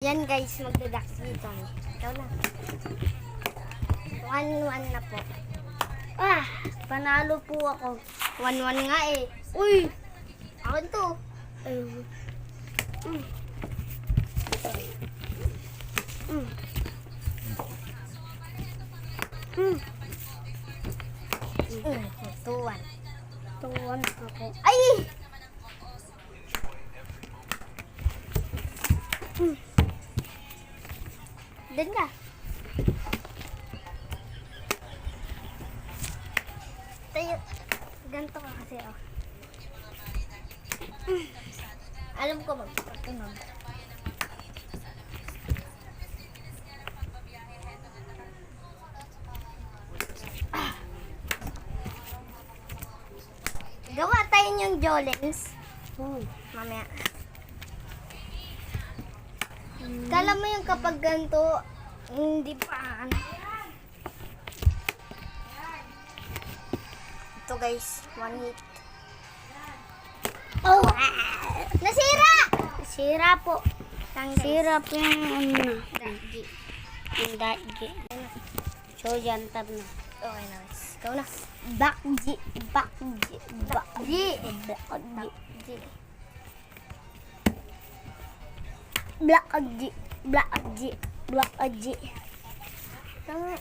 Yan guys, magdadax dito. Ikaw na. 1-1 na po. Ah, panalo po ako. 1-1 nga eh. Uy! Akin to. Tuwan. Tuwan ako. Ay! Doon ka. Tayo. Ganito ka kasi oh. Alam ko magpatunog. Gawa tayo yung Jolens. Mamaya. Kala mo yung kapag ganito, hindi pa. Ito guys, 1 hit. Oh! Nasira! Nasira po. Sira po yung ano. Dagi. Yung dagi. So, yan, tab na. Okay na guys. Ikaw na. Bakji. Bakji. Bakji. Bakji. Bakji. Bakji. Bakji. Tama.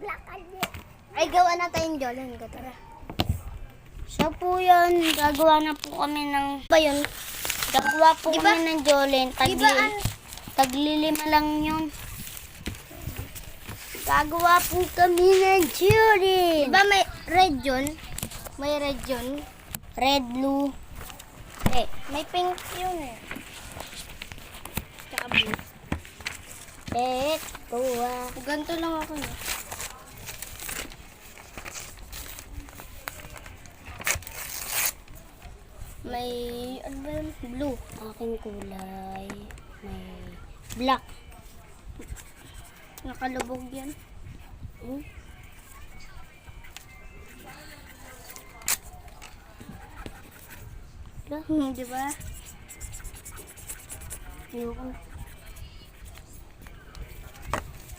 Bakji. Ay, gawa na tayong Jolen. Tara. So po yun, gagawa na po kami ng... Ba yun? Gagawa po Diba? kami ng Jolen. Diba Taglilima lang yun. gagawa po kami ng Jolen. Diba may red yun? May red yun? Red, blue. May pink yun eh. Tsaka blue. Ito Ganito lang ako eh. May, ano ba yun? Blue. aking kulay. May black. Nakalubog yan. Di ba? Yung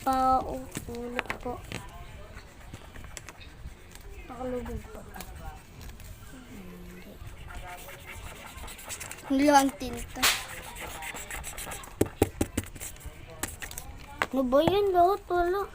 pauulot po. Nakalubog pa. Hindi lang tinta. Ano ba yan? Lahat wala.